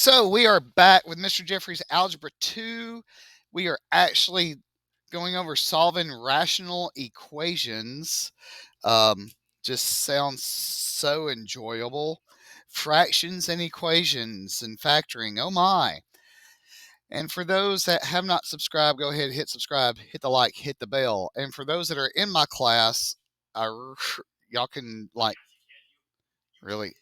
So we are back with Mr. Jeffrey's Algebra 2. We are actually going over solving rational equations. Um, just sounds so enjoyable. Fractions and equations and factoring. Oh my. And for those that have not subscribed, go ahead, hit subscribe, hit the like, hit the bell. And for those that are in my class, y'all can like really.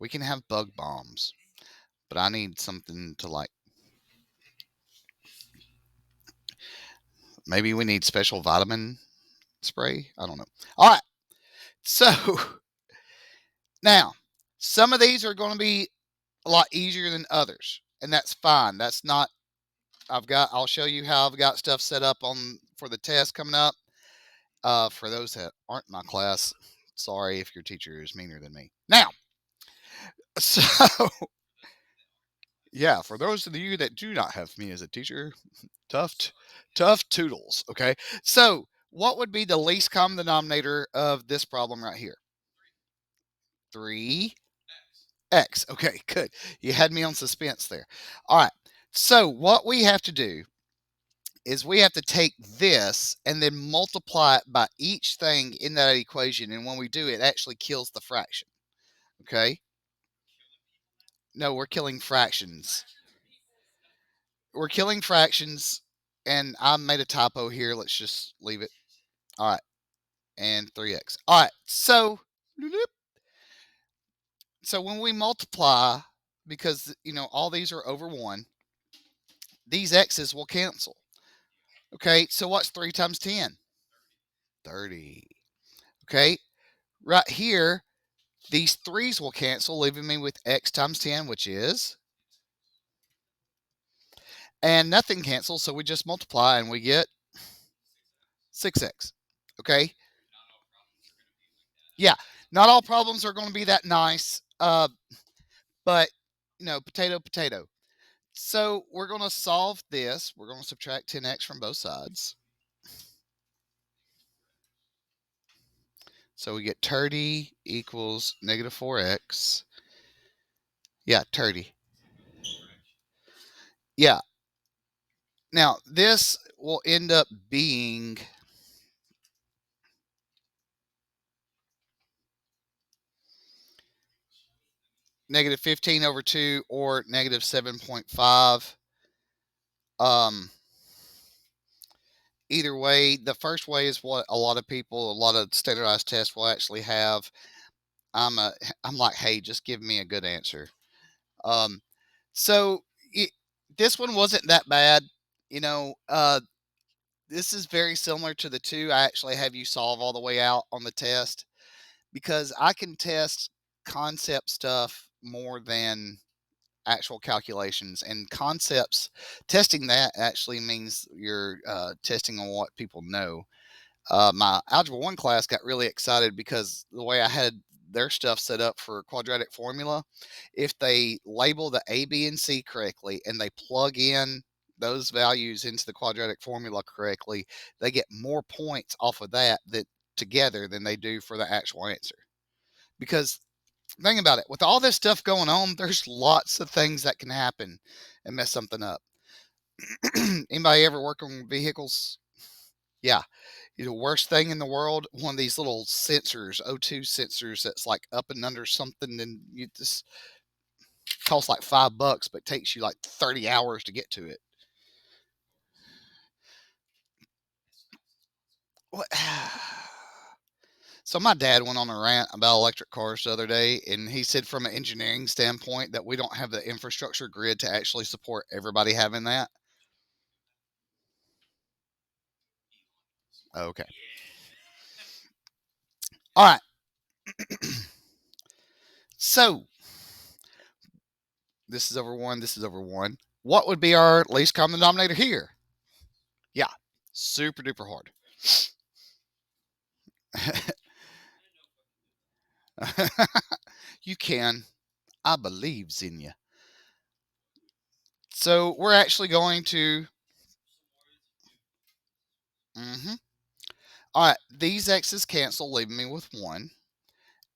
We can have bug bombs, but I need something to like. Maybe we need special vitamin spray. I don't know. All right. So now, some of these are going to be a lot easier than others, and that's fine. That's not. I'll show you how I've got stuff set up on for the test coming up. For those that aren't in my class, sorry if your teacher is meaner than me. Now, so yeah, for those of you that do not have me as a teacher, tough, tough toodles. Okay, so what would be the least common denominator of this problem right here? 3x. Okay, good. You had me on suspense there. All right. So what we have to do is we have to take this and then multiply it by each thing in that equation. And when we do, it actually kills the fraction. Okay. No, we're killing fractions. We're killing fractions. And I made a typo here. Let's just leave it. All right. And 3x. All right. So when we multiply, because, all these are over 1, these x's will cancel. Okay, so what's 3 times 10? 30. Okay, right here, these 3's will cancel, leaving me with x times 10, which is, and nothing cancels, so we just multiply and we get 6x. Okay, yeah, not all problems are going to be that nice, but, potato, potato. So we're going to solve this. We're going to subtract 10x from both sides. So we get 30 equals negative 4x. Yeah, 30. Yeah. Now, this will end up being negative 15 over 2 or negative 7.5. Either way, the first way is what a lot of standardized tests will actually have. I'm like, hey, just give me a good answer. So this one wasn't that bad. This is very similar to the 2 I actually have you solve all the way out on the test, because I can test concept stuff more than actual calculations, and concepts testing that actually means you're testing on what people know. My algebra 1 class got really excited because the way I had their stuff set up for quadratic formula, if they label the a, b, and c correctly and they plug in those values into the quadratic formula correctly, they get more points off of that together than they do for the actual answer. Because think about it, with all this stuff going on, there's lots of things that can happen and mess something up. Anybody ever work on vehicles? Yeah. The worst thing in the world, one of these little sensors, O2 sensors, that's like up and under something, and you just costs like $5, but takes you like 30 hours to get to it. What? So my dad went on a rant about electric cars the other day, and he said from an engineering standpoint that we don't have the infrastructure grid to actually support everybody having that. Okay. All right. So this is over 1. This is over 1. What would be our least common denominator here? Yeah, super duper hard. You can. I believes in you. So we're actually going to. All right, these x's cancel, leaving me with 1.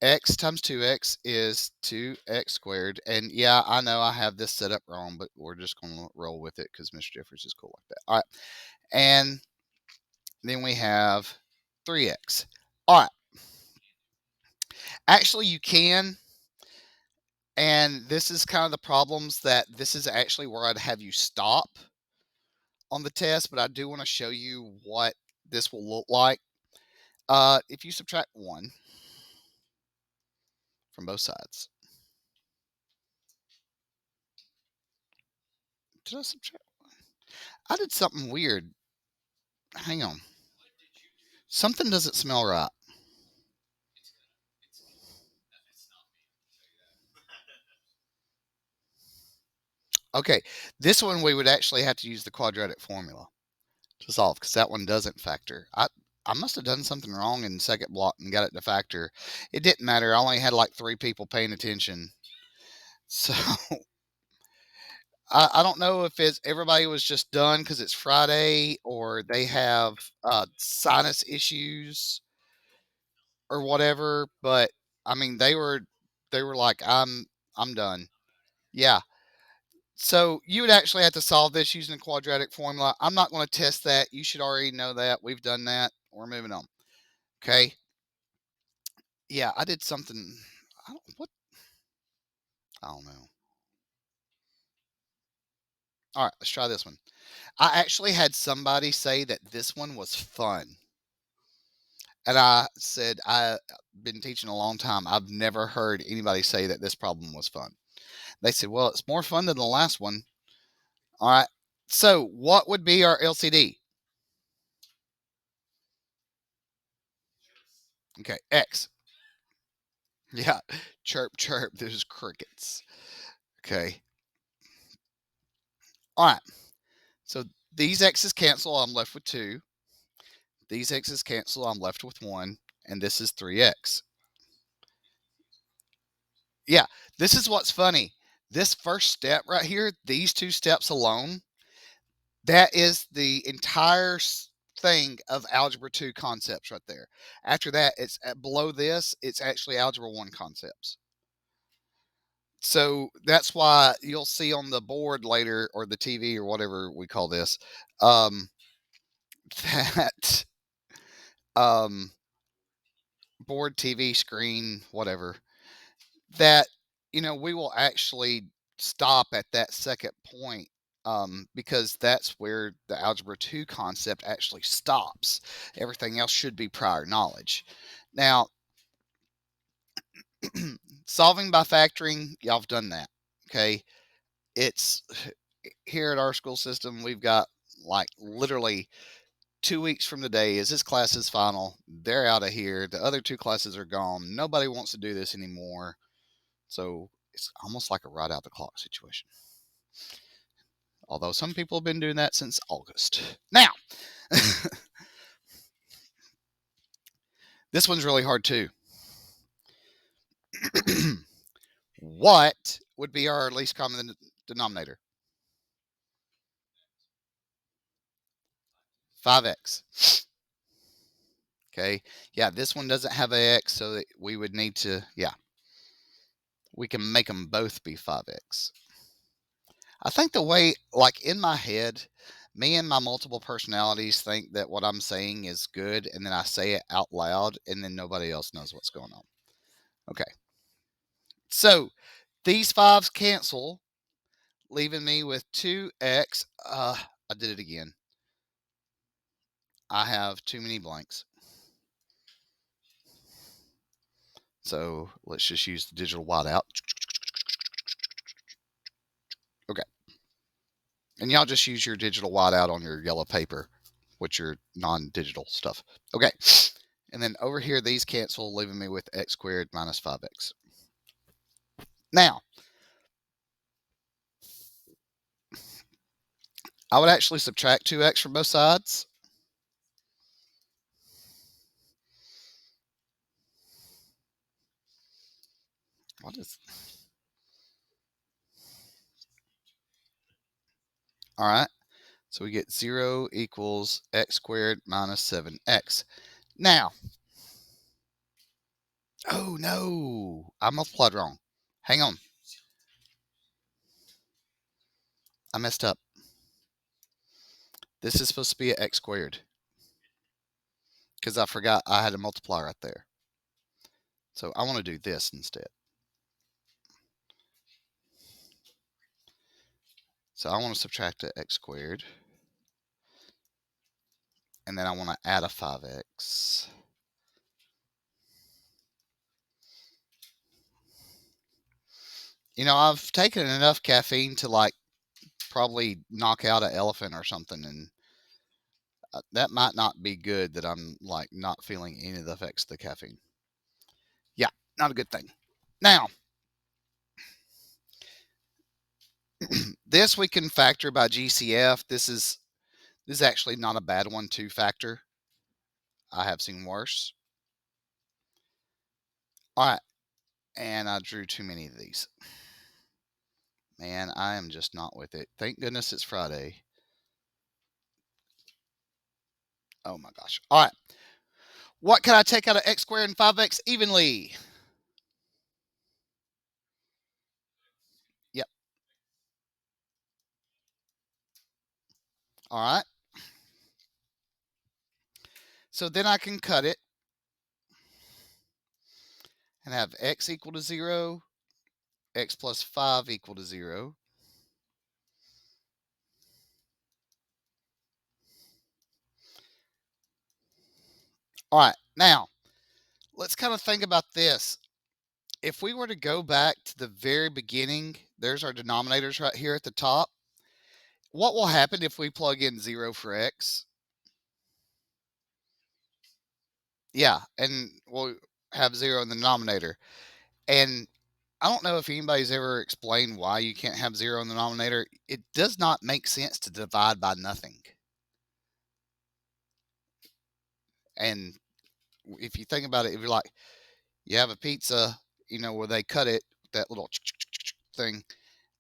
x times 2x is 2x squared. And yeah, I know I have this set up wrong, but we're just going to roll with it because Mr. Jeffers is cool like that. All right. And then we have 3x. All right. Actually, you can. And this is kind of the problems that this is actually where I'd have you stop on the test, but I do want to show you what this will look like. If you subtract 1 from both sides. Did I subtract 1? I did something weird. Hang on. Something doesn't smell right. Okay, this one we would actually have to use the quadratic formula to solve because that one doesn't factor. I must have done something wrong in second block and got it to factor. It didn't matter. I only had like 3 people paying attention. So I don't know if it's everybody was just done because it's Friday or they have sinus issues or whatever. But I mean, they were like, I'm done. Yeah. So you would actually have to solve this using a quadratic formula. I'm not going to test that. You should already know that. We've done that. We're moving on. Okay. Yeah, I did something. What? I don't know. All right, let's try this one. I actually had somebody say that this one was fun. And I said, I've been teaching a long time. I've never heard anybody say that this problem was fun. They said, well, it's more fun than the last one. All right. So, what would be our LCD? Okay, X. Yeah, chirp, chirp. There's crickets. Okay. All right. So, these X's cancel. I'm left with 2. These X's cancel. I'm left with 1. And this is 3X. Yeah, this is what's funny. This first step right here, these 2 steps alone, that is the entire thing of algebra 2 concepts right there. After that, it's below this, it's actually algebra 1 concepts. So that's why you'll see on the board later or the TV or whatever we call this, um, that um, board, TV, screen, whatever, that, we will actually stop at that second point, because that's where the algebra 2 concept actually stops. Everything else should be prior knowledge. Now, solving by factoring, y'all have done that. Okay. It's here at our school system, we've got like literally 2 weeks from today is this class's final. They're out of here. The other 2 classes are gone. Nobody wants to do this anymore. So it's almost like a right out the clock situation. Although some people have been doing that since August. Now, this one's really hard too. What would be our least common denominator? 5x. Okay. Yeah, this one doesn't have a x, so that we would need to, yeah, we can make them both be 5x. I think the way, like in my head, me and my multiple personalities think that what I'm saying is good, and then I say it out loud, and then nobody else knows what's going on. Okay. So these 5s cancel, leaving me with 2x. I did it again. I have too many blanks. So let's just use the digital whiteout. Okay. And y'all just use your digital whiteout on your yellow paper with your non-digital stuff. Okay. And then over here, these cancel, leaving me with x squared minus 5x. Now, I would actually subtract 2x from both sides. What is... All right. So we get 0 equals x squared minus 7x. Now, Oh no, I multiplied wrong. Hang on, I messed up. This is supposed to be an x squared because I forgot I had a multiplier right there. So I want to do this instead. So I want to subtract a x squared, and then I want to add a 5x. I've taken enough caffeine to like probably knock out an elephant or something, and that might not be good that I'm like not feeling any of the effects of the caffeine. Yeah, not a good thing. Now, this we can factor by GCF. This is actually not a bad one to factor. I have seen worse. All right, and I drew too many of these. Man, I am just not with it. Thank goodness it's Friday. Oh my gosh. All right. What can I take out of x squared and 5x evenly? Yep. All right. So then I can cut it and have x equal to 0, x plus 5 equal to 0. All right. Now, let's kind of think about this. If we were to go back to the very beginning, there's our denominators right here at the top. What will happen if we plug in 0 for x? Yeah, and we'll have 0 in the denominator. And I don't know if anybody's ever explained why you can't have 0 in the denominator. It does not make sense to divide by nothing. And if you think about it, if you're like, you have a pizza, where they cut it, that little thing,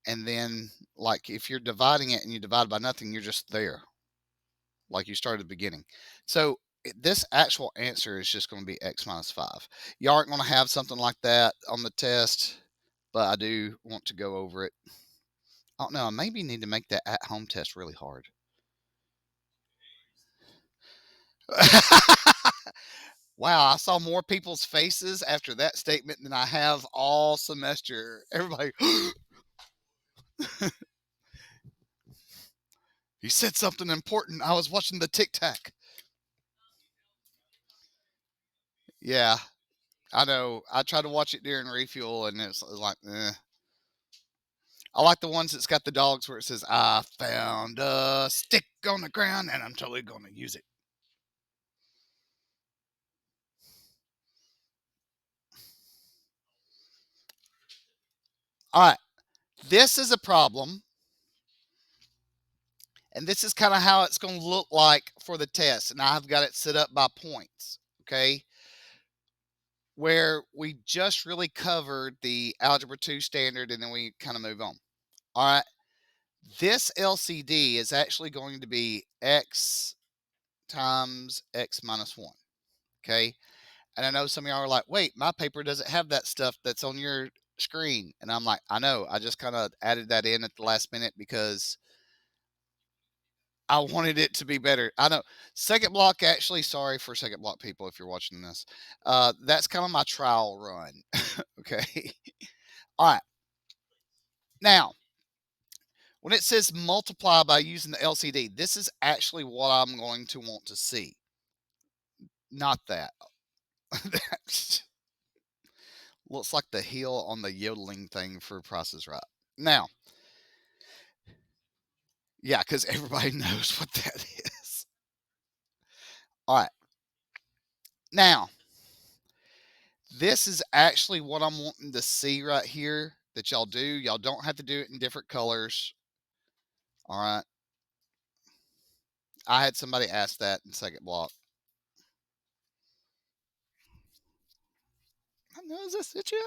and then like if you're dividing it and you divide by nothing, you're just there, like you started at the beginning. So this actual answer is just going to be x minus 5. You aren't going to have something like that on the test, but I do want to go over it. I don't know. I maybe need to make that at home test really hard. Wow, I saw more people's faces after that statement than I have all semester. Everybody, he said something important. I was watching the Tic Tac. Yeah, I know. I try to watch it during refuel, and it's like, eh. I like the ones that's got the dogs where it says, I found a stick on the ground and I'm totally going to use it. All right. This is a problem. And this is kind of how it's going to look like for the test. And I've got it set up by points. Okay. Where we just really covered the Algebra 2 standard and then we kind of move on. All right. This LCD is actually going to be x times x minus 1. Okay. And I know some of y'all are like, wait, my paper doesn't have that stuff that's on your screen. And I'm like, I know. I just kind of added that in at the last minute because I wanted it to be better. I know. Second block, actually, sorry for second block people if you're watching this. That's kind of my trial run. Okay. All right. Now, when it says multiply by using the LCD, this is actually what I'm going to want to see. Not that. That looks like the heel on the yodeling thing for Price is Right. Now, yeah, because everybody knows what that is. All right. Now, this is actually what I'm wanting to see right here that y'all do. Y'all don't have to do it in different colors. All right. I had somebody ask that in second block. I know, is this it, John?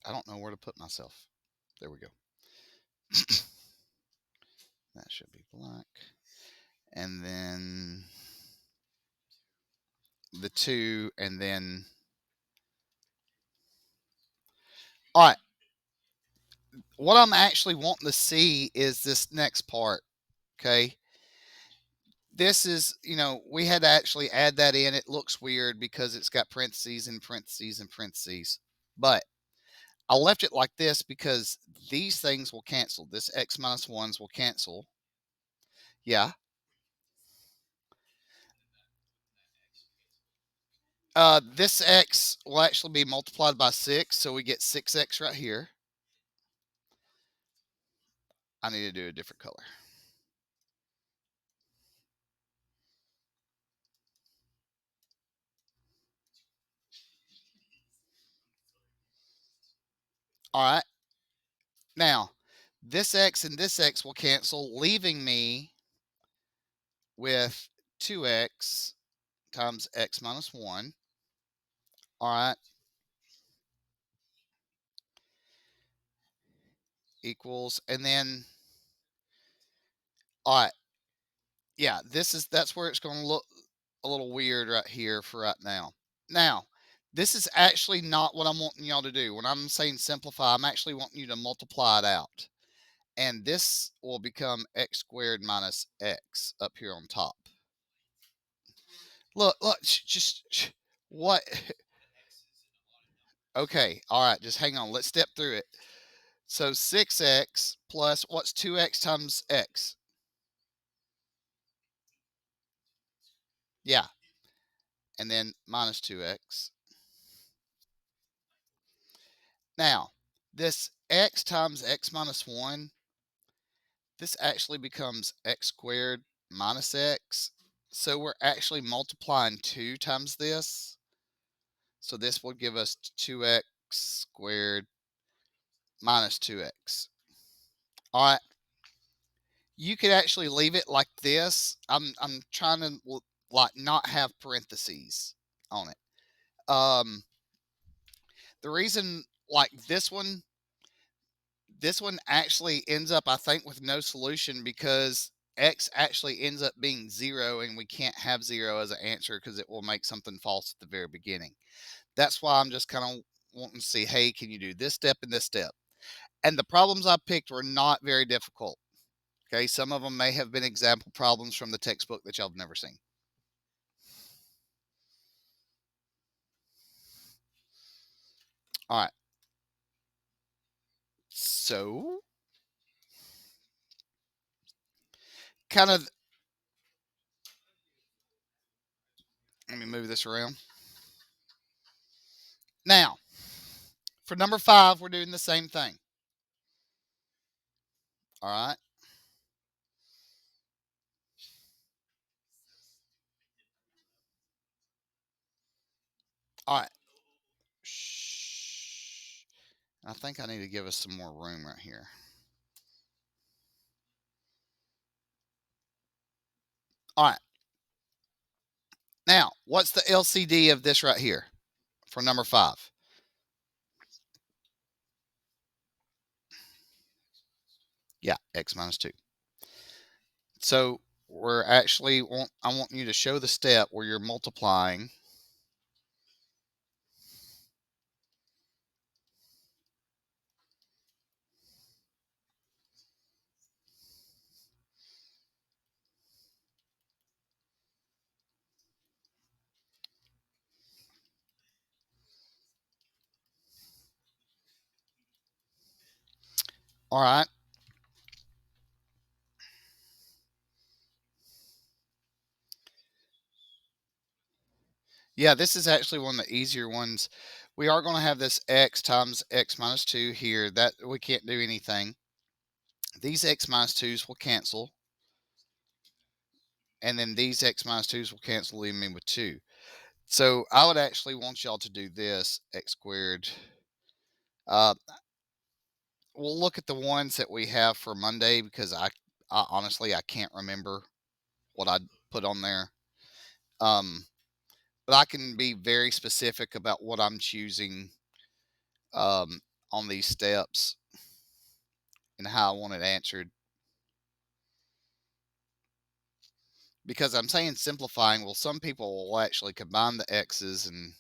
I don't know where to put myself. There we go. That should be black. And then the 2, and then. All right. What I'm actually wanting to see is this next part. Okay. This is, we had to actually add that in. It looks weird because it's got parentheses and parentheses and parentheses. But I left it like this because these things will cancel. This x minus 1s will cancel. Yeah. This x will actually be multiplied by 6, so we get 6x right here. I need to do a different color. All right. Now, this x and this x will cancel, leaving me with 2x times x minus 1. All right. Equals, and then, all right. Yeah, that's where it's going to look a little weird right here for right now. Now, this is actually not what I'm wanting y'all to do. When I'm saying simplify, I'm actually wanting you to multiply it out. And this will become x squared minus x up here on top. Look, what? Okay, all right, just hang on. Let's step through it. So 6x plus what's 2x times x? Yeah, and then minus 2x. Now, this x times x minus 1, this actually becomes x squared minus x. So we're actually multiplying 2 times this. So this will give us 2x squared minus 2x. All right. You could actually leave it like this. I'm trying to like not have parentheses on it. The reason like this one actually ends up, I think, with no solution because x actually ends up being 0, and we can't have 0 as an answer because it will make something false at the very beginning. That's why I'm just kind of wanting to see, hey, can you do this step and this step? And the problems I picked were not very difficult. Okay, some of them may have been example problems from the textbook that y'all have never seen. All right. So, kind of, let me move this around. Now, for number 5, we're doing the same thing. All right. All right. Shh. I think I need to give us some more room right here. All right. Now, what's the LCD of this right here for number 5? Yeah, x minus 2. So we're actually I want you to show the step where you're multiplying. All right. Yeah, this is actually one of the easier ones. We are going to have this x times x minus 2 here. That we can't do anything. These x minus 2's will cancel. And then these x minus 2's will cancel, leaving me with 2. So I would actually want y'all to do this x squared. We'll look at the ones that we have for Monday because I honestly I can't remember what I put on there. But I can be very specific about what I'm choosing. on these steps and how I want it answered. Because I'm saying simplifying, well, some people will actually combine the x's, and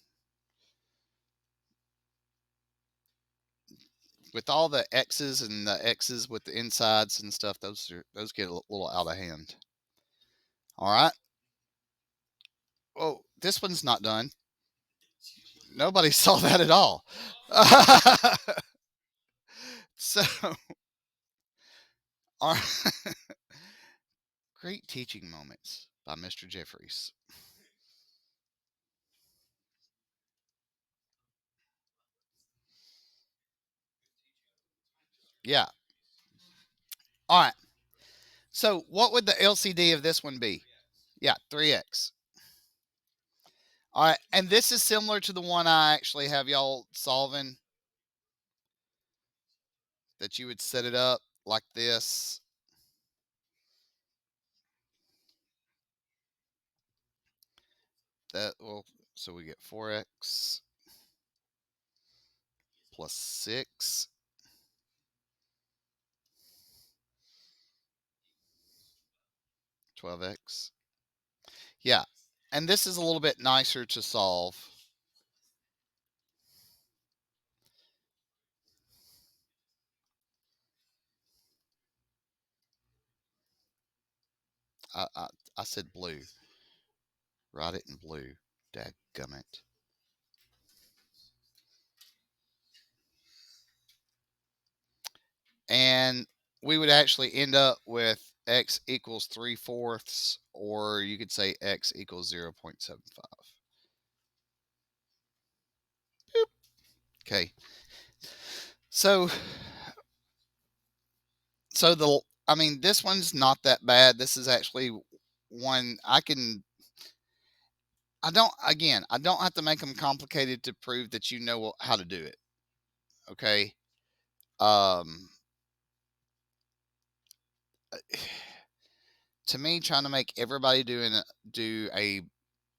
with all the x's and the x's with the insides and stuff, those get a little out of hand. All right. Oh, this one's not done. Nobody saw that at all. So, our great teaching moments by Mr. Jeffries. Yeah. All right. So, what would the LCD of this one be? Yeah, 3x. All right. And this is similar to the one I actually have y'all solving, that you would set it up like this. That will, so we get 4x plus 6, 12x. Yeah. And this is a little bit nicer to solve. I, I, I said blue. Write it in blue. Dadgummit. And we would actually end up with x equals 3/4, or you could say x equals 0.75. Okay. So, I mean, this one's not that bad. This is actually one I don't have to make them complicated to prove that you know how to do it. Okay. Um, to me, trying to make everybody do a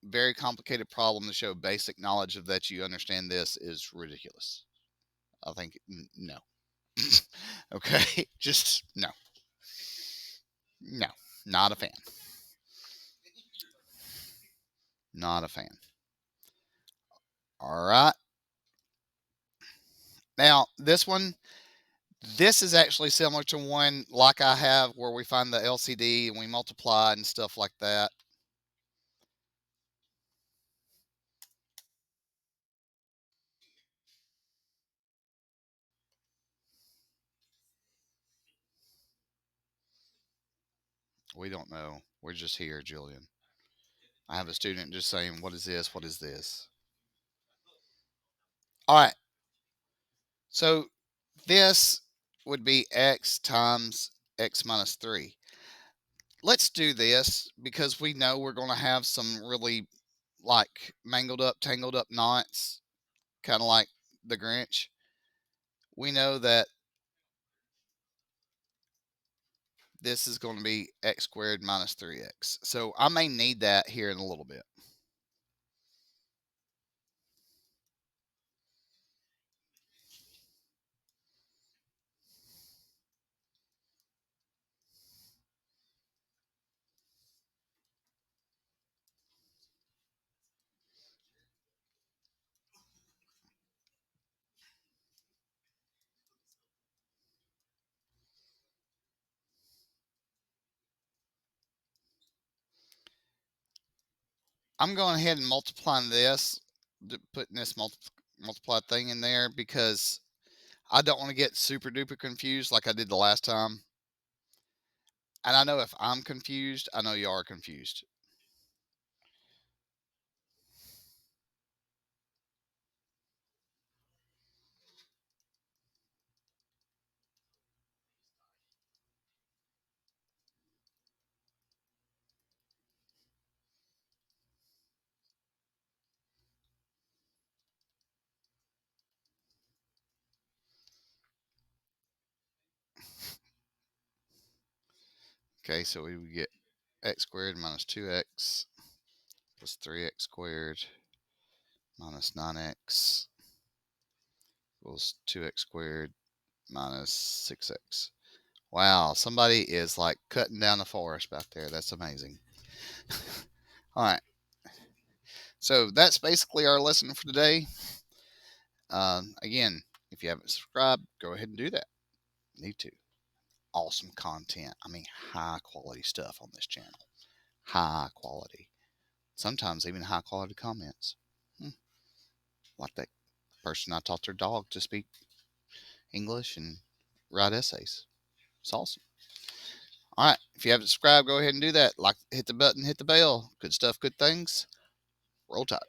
very complicated problem to show basic knowledge of that you understand this is ridiculous. I think no. Okay, just no, no, not a fan, not a fan. All right, now this is actually similar to one like I have where we find the LCD and we multiply and stuff like that. We don't know. We're just here, Julian. I have a student just saying, "What is this? What is this?" All right, so this would be x times x minus 3. Let's do this because we know we're going to have some really like mangled up, tangled up knots, kind of like the Grinch. We know that this is going to be x squared minus 3x. So I may need that here in a little bit. I'm going ahead and multiplying this, putting this multiply thing in there because I don't want to get super duper confused like I did the last time. And I know if I'm confused, I know you are confused. Okay, so we would get x squared minus 2x plus 3x squared minus 9x equals 2x squared minus 6x. Wow, somebody is like cutting down the forest back there. That's amazing. All right. So that's basically our lesson for today. Again, if you haven't subscribed, go ahead and do that. Need to. Awesome content. I mean, high quality stuff on this channel. High quality. Sometimes even high quality comments. Like that person I taught their dog to speak English and write essays. It's awesome. All right. If you haven't subscribed, go ahead and do that. Like, hit the button, hit the bell. Good stuff, good things. Roll Tide.